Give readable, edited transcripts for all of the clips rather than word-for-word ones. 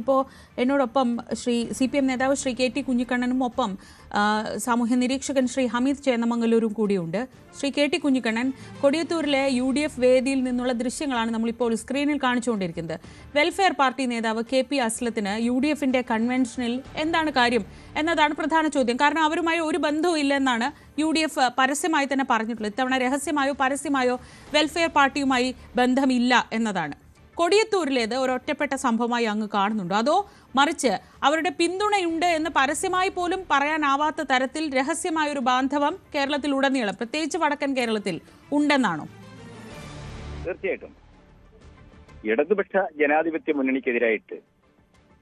ഇപ്പോൾ എന്നോടൊപ്പം CPM നേതാവ് ശ്രീ KT കുഞ്ഞിക്കണ്ണനും ഒപ്പം സാമൂഹ്യ നിരീക്ഷകൻ ശ്രീ ഹമീദ് ചേന്നമംഗലൂരും കൂടിയുണ്ട്. ശ്രീ KT കുഞ്ഞിക്കണ്ണൻ, കൊടിയത്തൂരിലെ UDF വേദിയിൽ നിന്നുള്ള ദൃശ്യങ്ങളാണ് നമ്മളിപ്പോൾ സ്ക്രീനിൽ കാണിച്ചുകൊണ്ടിരിക്കുന്നത്. വെൽഫെയർ പാർട്ടി നേതാവ് KP അസ്ലത്തിന് UDFന്റെ കൺവെൻഷനിൽ എന്താണ് കാര്യം എന്നതാണ് പ്രധാന ചോദ്യം. കാരണം അവരുമായി ഒരു ബന്ധവും ഇല്ലെന്നാണ് UDF പരസ്യമായി തന്നെ പറഞ്ഞിട്ടുള്ളത്. ഇത്തവണ രഹസ്യമായോ പരസ്യമായോ വെൽഫെയർ പാർട്ടിയുമായി ബന്ധമില്ല എന്നതാണ്. കൊടിയത്തൂരിലേത് ഒരൊറ്റപ്പെട്ട സംഭവമായി അങ്ങ് കാണുന്നുണ്ടോ, അതോ മറിച്ച് അവരുടെ പിന്തുണയുണ്ട് എന്ന് പരസ്യമായി പോലും പറയാനാവാത്ത തരത്തിൽ രഹസ്യമായൊരു ബാന്ധവം കേരളത്തിൽ ഉടനീളം, പ്രത്യേകിച്ച് വടക്കൻ കേരളത്തിൽ ഉണ്ടെന്നാണോ? തീർച്ചയായിട്ടും ഇടതുപക്ഷ ജനാധിപത്യ മുന്നണിക്കെതിരായിട്ട്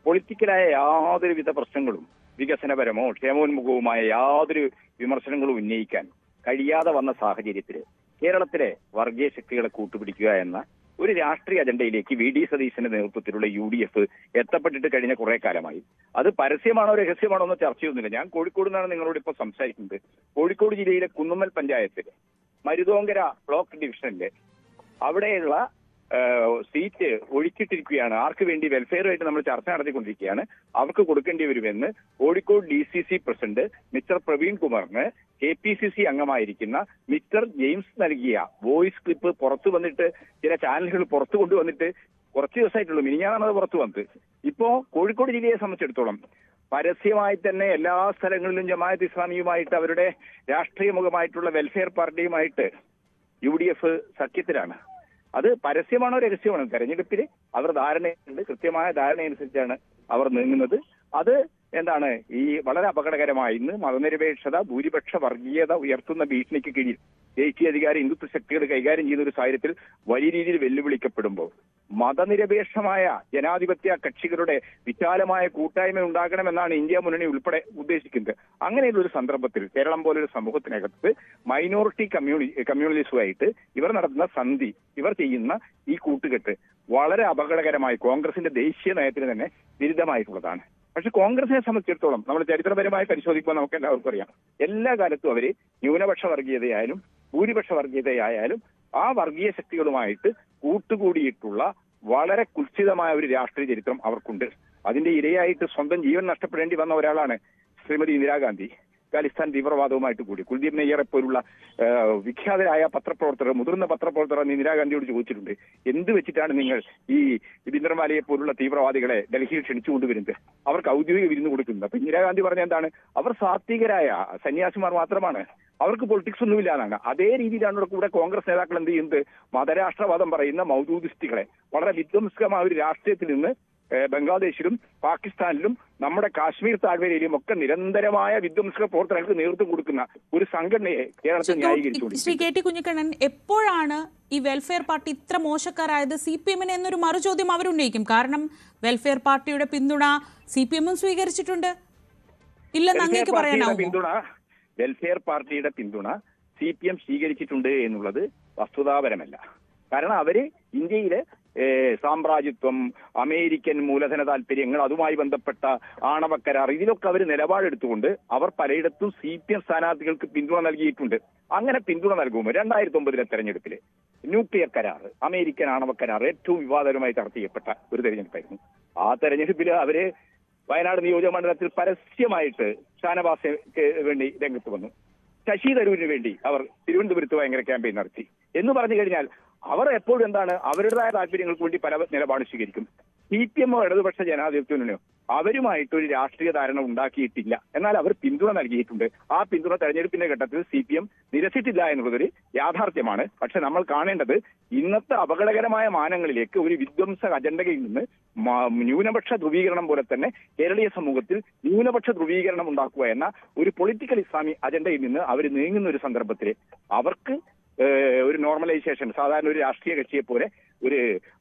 പൊളിറ്റിക്കലായ യാതൊരുവിധ പ്രശ്നങ്ങളും വികസനപരമോ ക്ഷേമോന്മുഖവുമായ യാതൊരു വിമർശനങ്ങളും ഉന്നയിക്കാൻ കഴിയാതെ വന്ന സാഹചര്യത്തിൽ കേരളത്തിലെ വർഗീയ ശക്തികളെ കൂട്ടുപിടിക്കുക എന്ന ഒരു രാഷ്ട്രീയ അജണ്ടയിലേക്ക് VD സതീശന്റെ നേതൃത്വത്തിലുള്ള UDF എത്തപ്പെട്ടിട്ട് കഴിഞ്ഞ കുറെ കാലമായി. അത് പരസ്യമാണോ രഹസ്യമാണോ എന്ന് ചർച്ചയൊന്നുമില്ല. ഞാൻ കോഴിക്കോട് നിന്നാണ് നിങ്ങളോട് ഇപ്പോൾ സംസാരിക്കുന്നത്. കോഴിക്കോട് ജില്ലയിലെ കുന്നുമ്മൽ പഞ്ചായത്തിലെ മരുതോങ്കര ബ്ലോക്ക് ഡിവിഷനിലെ അവിടെയുള്ള സീറ്റ് ഒഴിച്ചിട്ടിരിക്കുകയാണ്. ആർക്ക് വേണ്ടി? വെൽഫെയറുമായിട്ട് നമ്മൾ ചർച്ച നടത്തിക്കൊണ്ടിരിക്കുകയാണ്. അവർക്ക് കൊടുക്കേണ്ടി വരുമെന്ന് Kozhikode DCC president mister Praveen കുമാറിന് KPCC അംഗമായിരിക്കുന്ന മിസ്റ്റർ ജെയിംസ് നൽകിയ വോയിസ് ക്ലിപ്പ് പുറത്തു വന്നിട്ട് ചില ചാനലുകൾ പുറത്തു കൊണ്ടുവന്നിട്ട് കുറച്ച് ദിവസമായിട്ടുള്ളൂ. മിനിഞ്ഞാന്നാണ് അത് പുറത്തു വന്നത്. ഇപ്പോ കോഴിക്കോട് ജില്ലയെ സംബന്ധിച്ചിടത്തോളം പരസ്യമായി തന്നെ എല്ലാ സ്ഥലങ്ങളിലും ജമാഅത്ത് ഇസ്ലാമിയുമായിട്ട് അവരുടെ രാഷ്ട്രീയ മുഖമായിട്ടുള്ള വെൽഫെയർ പാർട്ടിയുമായിട്ട് UDF സഖ്യത്തിലാണ്. അത് പരസ്യമാണോ രഹസ്യമാണോ? തെരഞ്ഞെടുപ്പിൽ അവർ ധാരണയുണ്ട്, കൃത്യമായ ധാരണയനുസരിച്ചാണ് അവർ നീങ്ങുന്നത്. അത് എന്താണ് ഈ വളരെ അപകടകരമായി ഇന്ന് മതനിരപേക്ഷത, ഭൂരിപക്ഷ വർഗീയത ഉയർത്തുന്ന ഭീഷണിക്ക് കീഴിൽ ദേശീയാധികാര ഹിന്ദുത്വ ശക്തികൾ കൈകാര്യം ചെയ്യുന്ന ഒരു സാഹചര്യത്തിൽ വലിയ രീതിയിൽ വെല്ലുവിളിക്കപ്പെടുമ്പോൾ മതനിരപേക്ഷമായ ജനാധിപത്യ കക്ഷികളുടെ വിശാലമായ കൂട്ടായ്മ ഉണ്ടാകണമെന്നാണ് ഇന്ത്യ മുന്നണി ഉൾപ്പെടെ ഉദ്ദേശിക്കുന്നത്. അങ്ങനെയുള്ള ഒരു സന്ദർഭത്തിൽ കേരളം പോലൊരു സമൂഹത്തിനകത്ത് മൈനോറിറ്റി കമ്മ്യൂണലിസവുമായിട്ട് ഇവർ നടത്തുന്ന സന്ധി, ഇവർ ചെയ്യുന്ന ഈ കൂട്ടുകെട്ട് വളരെ അപകടകരമായി കോൺഗ്രസിന്റെ ദേശീയ നയത്തിന് തന്നെ വിരുദ്ധമായിട്ടുള്ളതാണ്. പക്ഷെ കോൺഗ്രസിനെ സംബന്ധിച്ചിടത്തോളം നമ്മൾ ചരിത്രപരമായി പരിശോധിക്കുമ്പോൾ നമുക്ക് എല്ലാവർക്കും അറിയാം, എല്ലാ കാലത്തും അവര് ന്യൂനപക്ഷ വർഗീയതയായാലും ഭൂരിപക്ഷ വർഗീയതയായാലും ആ വർഗീയ ശക്തികളുമായിട്ട് കൂട്ടുകൂടിയിട്ടുള്ള വളരെ കുൽസിതമായ ഒരു രാഷ്ട്രീയ ചരിത്രം അവർക്കുണ്ട്. അതിന്റെ ഇരയായിട്ട് സ്വന്തം ജീവൻ നഷ്ടപ്പെടേണ്ടി വന്ന ഒരാളാണ് ശ്രീമതി ഇന്ദിരാഗാന്ധി. ഖാലിസ്ഥാൻ തീവ്രവാദവുമായിട്ട് കൂടി കുൽദീപ് നെയ്യറെ പോലുള്ള വിഖ്യാതരായ പത്രപ്രവർത്തകർ, മുതിർന്ന പത്രപ്രവർത്തകർ ഇന്ദിരാഗാന്ധിയോട് ചോദിച്ചിട്ടുണ്ട്, എന്ത് വെച്ചിട്ടാണ് നിങ്ങൾ ഈ ബിന്ദർമാലയെ പോലുള്ള തീവ്രവാദികളെ ഡൽഹിയിൽ ക്ഷണിച്ചുകൊണ്ടുവരുന്നത്, അവർക്ക് ഔദ്യോഗിക വിരുന്ന് കൊടുക്കുന്നത്? അപ്പൊ ഇന്ദിരാഗാന്ധി പറഞ്ഞ എന്താണ്? അവർ സാത്വികരായ സന്യാസിമാർ മാത്രമാണ്, അവർക്ക് പൊളിറ്റിക്സ് ഒന്നുമില്ല എന്നാണ്. അതേ രീതിയിലാണ് കൂടെ കോൺഗ്രസ് നേതാക്കൾ എന്ത് ചെയ്യുന്നത്? മതരാഷ്ട്രവാദം പറയുന്ന മൗദൂദിസ്റ്റുകളെ വളരെ വിധ്വംസകമായ ഒരു രാഷ്ട്രീയത്തിൽ നിന്ന് ബംഗ്ലാദേശിലും പാകിസ്ഥാനിലും നമ്മുടെ കാശ്മീർ താഴ്വരയിലും ഒക്കെ നിരന്തരമായ വിധ്വംസക പ്രവർത്തനങ്ങൾക്ക് നേതൃത്വം കൊടുക്കുന്ന ഒരു സംഘടനയെ കേരളത്തിൽ ന്യായീകരിച്ചു. ശ്രീ KT കുഞ്ഞിക്കണ്ണൻ, എപ്പോഴാണ് ഈ വെൽഫെയർ പാർട്ടി ഇത്ര മോശക്കാരായത്? CPM എന്നൊരു മറുചോദ്യം അവരുന്നയിക്കും. കാരണം വെൽഫെയർ പാർട്ടിയുടെ പിന്തുണ CPM സ്വീകരിച്ചിട്ടുണ്ട്, ഇല്ലെന്ന് അങ്ങേക്ക് പറയാനാവും. വെൽഫെയർ പാർട്ടിയുടെ പിന്തുണ CPM സ്വീകരിച്ചിട്ടുണ്ട് എന്നുള്ളത് വസ്തുതാപരമല്ല. കാരണം അവര് ഇന്ത്യയിലെ സാമ്രാജ്യത്വം, അമേരിക്കൻ മൂലധന താല്പര്യങ്ങൾ, അതുമായി ബന്ധപ്പെട്ട ആണവ കരാർ, ഇതിലൊക്കെ അവർ നിലപാടെടുത്തുകൊണ്ട് അവർ പലയിടത്തും CPM സ്ഥാനാർത്ഥികൾക്ക് പിന്തുണ നൽകിയിട്ടുണ്ട്. അങ്ങനെ പിന്തുണ നൽകുമ്പോൾ 2009 തെരഞ്ഞെടുപ്പിൽ ന്യൂക്ലിയർ കരാർ, അമേരിക്കൻ ആണവ കരാർ ഏറ്റവും വിവാദപരമായി ചർച്ച ചെയ്യപ്പെട്ട ഒരു തെരഞ്ഞെടുപ്പായിരുന്നു. ആ തെരഞ്ഞെടുപ്പിൽ അവര് വയനാട് നിയോജക മണ്ഡലത്തിൽ പരസ്യമായിട്ട് ഷാനവാസിന് വേണ്ടി രംഗത്ത് വന്നു. ശശി തരൂരിന് വേണ്ടി അവർ തിരുവനന്തപുരത്ത് ഭയങ്കര ക്യാമ്പയിൻ നടത്തി. എന്ന് പറഞ്ഞു കഴിഞ്ഞാൽ അവർ എപ്പോഴും എന്താണ്, അവരുടേതായ താല്പര്യങ്ങൾക്ക് വേണ്ടി പല നിലപാട് സ്വീകരിക്കും. CPM ഇടതുപക്ഷ ജനാധിപത്യത്തിനോ അവരുമായിട്ടൊരു രാഷ്ട്രീയ ധാരണ ഉണ്ടാക്കിയിട്ടില്ല. എന്നാൽ അവർ പിന്തുണ നൽകിയിട്ടുണ്ട്. ആ പിന്തുണ തെരഞ്ഞെടുപ്പിന്റെ ഘട്ടത്തിൽ CPM നിരസിച്ചില്ല എന്നുള്ളതൊരു യാഥാർത്ഥ്യമാണ്. പക്ഷെ നമ്മൾ കാണേണ്ടത് ഇന്നത്തെ അപകടകരമായ മാനങ്ങളിലേക്ക് ഒരു വിധ്വംസക അജണ്ടയിൽ നിന്ന് ന്യൂനപക്ഷ ധ്രുവീകരണം പോലെ തന്നെ കേരളീയ സമൂഹത്തിൽ ന്യൂനപക്ഷ ധ്രുവീകരണം ഉണ്ടാക്കുക എന്ന ഒരു പൊളിറ്റിക്കൽ ഇസ്ലാമി അജണ്ടയിൽ നിന്ന് അവർ നീങ്ങുന്ന ഒരു സന്ദർഭത്തിൽ അവർക്ക് ഒരു നോർമലൈസേഷൻ, സാധാരണ ഒരു രാഷ്ട്രീയ കക്ഷിയെ പോലെ ഒരു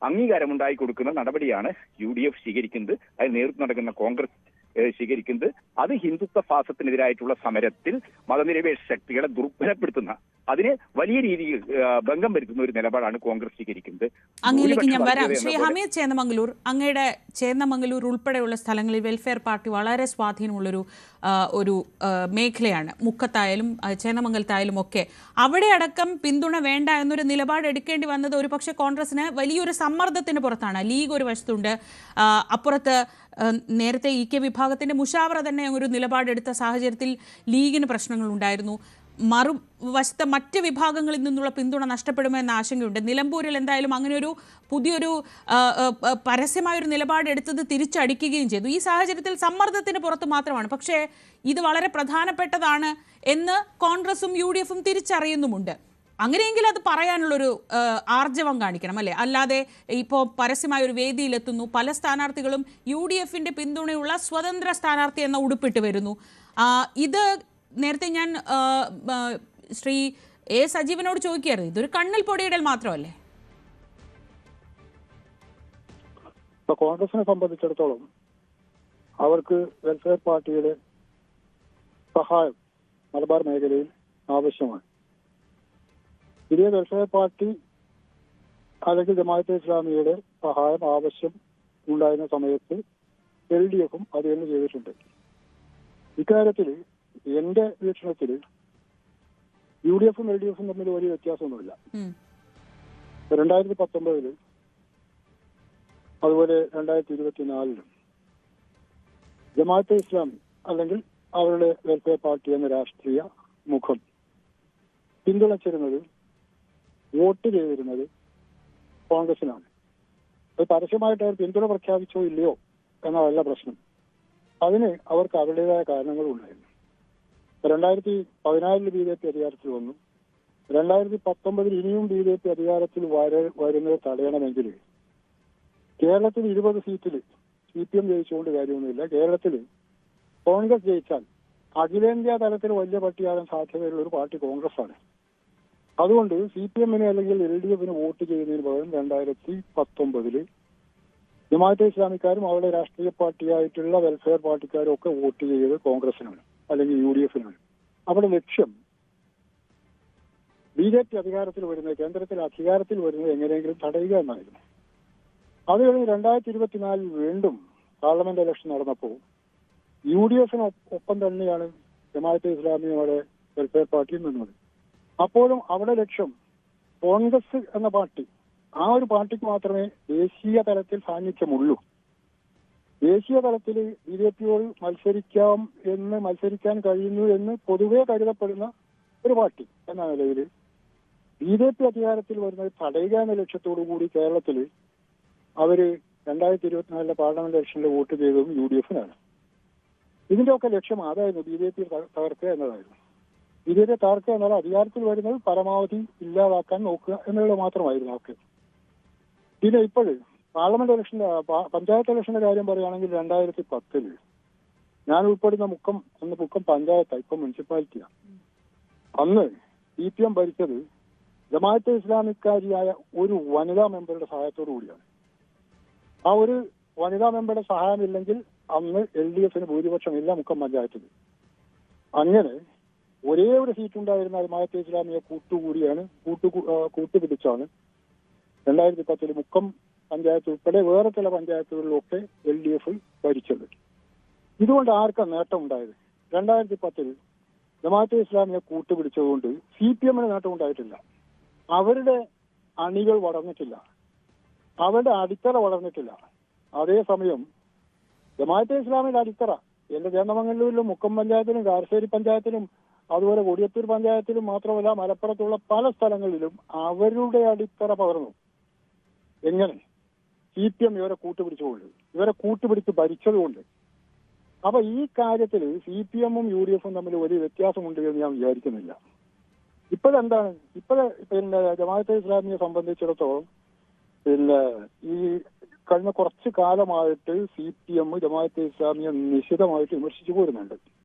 അംഗീകാരം ഉണ്ടായി കൊടുക്കുന്ന നടപടിയാണ് UDF സ്വീകരിക്കുന്നത്. അതിന് നേതൃത്വം നടക്കുന്ന കോൺഗ്രസ് സ്വീകരിക്കുന്നത്. അത് ഹിന്ദുത്വ ഫാസത്തിനെതിരായിട്ടുള്ള സമരത്തിൽ മതനിരപേക്ഷ ശക്തികളെ ദുർബലപ്പെടുത്തുന്ന, അതിന് വലിയ രീതിയിൽ ഭംഗം വരുത്തുന്ന ഒരു നിലപാടാണ് കോൺഗ്രസ് സ്വീകരിക്കുന്നത്. അങ്ങയിലേക്ക് ഞാൻ വരാം. ശ്രീ ഹമീദ് ചേന്നമംഗലൂർ, അങ്ങയുടെ ചേന്നമംഗലൂർ ഉൾപ്പെടെയുള്ള സ്ഥലങ്ങളിൽ വെൽഫെയർ പാർട്ടി വളരെ സ്വാധീനമുള്ളൊരു മേഖലയാണ്. മുക്കത്തായാലും ചേന്നമംഗലത്തായാലും ഒക്കെ അവിടെ അടക്കം പിന്തുണ വേണ്ട എന്നൊരു നിലപാട് എടുക്കേണ്ടി വന്നത് ഒരുപക്ഷെ കോൺഗ്രസിന് വലിയൊരു സമ്മർദ്ദത്തിന് പുറത്താണ്. ലീഗ് ഒരു വശത്തുണ്ട്, അപ്പുറത്ത് നേരത്തെ ഇ കെ വിഭാഗത്തിൻ്റെ മുഷാവറ തന്നെ ഒരു നിലപാടെടുത്ത സാഹചര്യത്തിൽ ലീഗിന് പ്രശ്നങ്ങളുണ്ടായിരുന്നു. മറുവശത്ത് മറ്റ് വിഭാഗങ്ങളിൽ നിന്നുള്ള പിന്തുണ നഷ്ടപ്പെടുമെന്ന ആശങ്കയുണ്ട്. നിലമ്പൂരിൽ എന്തായാലും അങ്ങനെ ഒരു പുതിയൊരു പരസ്യമായൊരു നിലപാടെടുത്തത് തിരിച്ചടിക്കുകയും ചെയ്തു. ഈ സാഹചര്യത്തിൽ സമ്മർദ്ദത്തിന് പുറത്ത് മാത്രമാണ്. പക്ഷേ ഇത് വളരെ പ്രധാനപ്പെട്ടതാണ് എന്ന് കോൺഗ്രസും യു ഡി എഫും തിരിച്ചറിയുന്നുമുണ്ട്. അങ്ങനെയെങ്കിൽ അത് പറയാനുള്ളൊരു ആർജവം കാണിക്കണം, അല്ലേ? അല്ലാതെ ഇപ്പോൾ പരസ്യമായ ഒരു വേദിയിലെത്തുന്നു, പല സ്ഥാനാർത്ഥികളും യു ഡി എഫിൻ്റെ പിന്തുണയുള്ള സ്വതന്ത്ര സ്ഥാനാർത്ഥി എന്ന ഉടുപ്പിട്ട് വരുന്നു. ഇത് നേരത്തെ ഞാൻ ശ്രീ എ സജീവനോട് ചോദിക്കുകയായിരുന്നു, ഇതൊരു കണ്ണിൽ പൊടിയിടൽ മാത്രമല്ലേ? കോൺഗ്രസിനെ സംബന്ധിച്ചിടത്തോളം അവർക്ക് വെൽഫെയർ പാർട്ടിയുടെ സഹായം മലബാർ മേഖലയിൽ ആവശ്യമാണ്. ഇതേ വെൽഫെയർ പാർട്ടി അല്ലെങ്കിൽ ജമാഅത്തെ ഇസ്ലാമിയുടെ സഹായം ആവശ്യം ഉണ്ടായിരുന്ന സമയത്ത് LDFും അത് തന്നെ ചെയ്തിട്ടുണ്ട്. ഇക്കാര്യത്തിൽ എന്റെ വീക്ഷണത്തിൽ UDFും LDFും തമ്മിൽ വലിയ വ്യത്യാസമൊന്നുമില്ല. 2019 അതുപോലെ 2024 ജമാഅത്തെ ഇസ്ലാമി അല്ലെങ്കിൽ അവരുടെ വെൽഫെയർ പാർട്ടി എന്ന രാഷ്ട്രീയ മുഖം പിന്തുണച്ചിരുന്നത്, വോട്ട് ചെയ്തിരുന്നത് കോൺഗ്രസിനാണ്. അത് പരസ്യമായിട്ട് അവർ പിന്തുണ പ്രഖ്യാപിച്ചോ ഇല്ലയോ എന്നതല്ല പ്രശ്നം. അതിന് അവർക്ക് അവരുടേതായ കാരണങ്ങളും ഉണ്ടായിരുന്നു. 2014 BJP അധികാരത്തിൽ വന്നു. 2019 ഇനിയും BJP അധികാരത്തിൽ വരുന്നത് തടയണമെങ്കിൽ കേരളത്തിൽ 20 സീറ്റിൽ CPM ജയിച്ചുകൊണ്ട് കാര്യമൊന്നുമില്ല. കേരളത്തിൽ കോൺഗ്രസ് ജയിച്ചാൽ അഖിലേന്ത്യാ തലത്തിൽ വലിയ പട്ടിയാകാൻ സാധ്യതയുള്ള ഒരു പാർട്ടി കോൺഗ്രസ് ആണ്. അതുകൊണ്ട് CPMന് അല്ലെങ്കിൽ LDFന് വോട്ട് ചെയ്യുന്നതിന് പകരം 2019 ജമാഅത്തെ ഇസ്ലാമിക്കാരും അവരുടെ രാഷ്ട്രീയ പാർട്ടിയായിട്ടുള്ള വെൽഫെയർ പാർട്ടിക്കാരും ഒക്കെ വോട്ട് ചെയ്തത് കോൺഗ്രസിനാണ് അല്ലെങ്കിൽ UDFനാണ്. അവിടെ ലക്ഷ്യം BJP അധികാരത്തിൽ വരുന്നത്, കേന്ദ്രത്തിൽ അധികാരത്തിൽ വരുന്നത് എങ്ങനെയെങ്കിലും തടയുക എന്നായിരുന്നു. അത് കഴിഞ്ഞ് 2024 വീണ്ടും പാർലമെന്റ് ഇലക്ഷൻ നടന്നപ്പോൾ UDFനൊപ്പം തന്നെയാണ് ജമാഅത്തെ ഇസ്ലാമിയുടെ വെൽഫെയർ പാർട്ടിയിൽ നിന്നത്. അപ്പോഴും അവിടെ ലക്ഷ്യം കോൺഗ്രസ് എന്ന പാർട്ടി, ആ ഒരു പാർട്ടിക്ക് മാത്രമേ ദേശീയ തലത്തിൽ സാന്നിധ്യമുള്ളൂ. ദേശീയ തലത്തിൽ BJPയോട് മത്സരിക്കാൻ കഴിയുന്നു എന്ന് പൊതുവെ കരുതപ്പെടുന്ന ഒരു പാർട്ടി എന്ന നിലയിൽ BJP അധികാരത്തിൽ വരുന്നത് തടയുക എന്ന ലക്ഷ്യത്തോടു കൂടി കേരളത്തിൽ അവര് 2024 പാർലമെന്റ് ഇലക്ഷനിൽ വോട്ട് ചെയ്തതും UDFനാണ്. ഇതിന്റെ ഒക്കെ ലക്ഷ്യം അതായിരുന്നു, BJP തകർക്കുക എന്നതായിരുന്നു. BJP തകർക്കുക എന്നാൽ അധികാരത്തിൽ വരുന്നത് പരമാവധി ഇല്ലാതാക്കാൻ നോക്കുക എന്നുള്ളത് മാത്രമായിരുന്നു അവർക്ക്. പിന്നെ ഇപ്പോൾ പാർലമെന്റ് ഇലക്ഷന്റെ പഞ്ചായത്ത് ഇലക്ഷന്റെ കാര്യം പറയുകയാണെങ്കിൽ 2010 ഞാൻ ഉൾപ്പെടുന്ന മുക്കം പഞ്ചായത്താണ്, ഇപ്പം മുനിസിപ്പാലിറ്റിയാണ്. അന്ന് CPM ഭരിച്ചത് ജമാഅത്തെ ഇസ്ലാമിക്കാരിയായ ഒരു വനിതാ മെമ്പറുടെ സഹായത്തോടു കൂടിയാണ്. ആ ഒരു വനിതാ മെമ്പറുടെ സഹായമില്ലെങ്കിൽ അന്ന് LDFന് ഭൂരിപക്ഷമില്ല മുക്കം പഞ്ചായത്തിൽ. അങ്ങനെ ഒരേ ഒരു സീറ്റ് ഉണ്ടായിരുന്ന ജമാഅത്തെ ഇസ്ലാമിയെ കൂട്ടുപിടിച്ചാണ് 2010 മുക്കം പഞ്ചായത്ത് ഉൾപ്പെടെ വേറെ ചില പഞ്ചായത്തുകളിലൊക്കെ LDF ഭരിച്ചത്. ഇതുകൊണ്ട് ആർക്കാണ് നേട്ടം ഉണ്ടായത്? 2010 ജമാഅത്തെ ഇസ്ലാമിയെ കൂട്ടുപിടിച്ചതുകൊണ്ട് CPMന് നേട്ടം ഉണ്ടായിട്ടില്ല. അവരുടെ അണികൾ വളർന്നിട്ടില്ല, അവരുടെ അടിത്തറ വളർന്നിട്ടില്ല. അതേസമയം ജമാഅത്തെ ഇസ്ലാമിയുടെ അടിത്തറ എന്റെ ചേന്നമംഗലൂരിലും മുക്കം പഞ്ചായത്തിലും കാരശ്ശേരി പഞ്ചായത്തിലും അതുപോലെ കൊടിയത്തൂർ പഞ്ചായത്തിലും മാത്രമല്ല മലപ്പുറത്തുള്ള പല സ്ഥലങ്ങളിലും അവരുടെ അടിത്തറ പകർന്നു. എങ്ങനെ? CPM ഇവരെ കൂട്ടുപിടിച്ച് ഭരിച്ചതുകൊണ്ട്. അപ്പൊ ഈ കാര്യത്തിൽ CPMും UDFും തമ്മിൽ വലിയ വ്യത്യാസമുണ്ട് എന്ന് ഞാൻ വിചാരിക്കുന്നില്ല. ഇപ്പോഴെന്താണ്? പിന്നെ ജമാഅത്തെ ഇസ്ലാമിയെ സംബന്ധിച്ചിടത്തോളം ഈ കഴിഞ്ഞ കുറച്ചു കാലമായിട്ട് CPM ജമാഅത്തെ ഇസ്ലാമിയെ നിശിതമായിട്ട് വിമർശിച്ചു പോരുന്നുണ്ട്.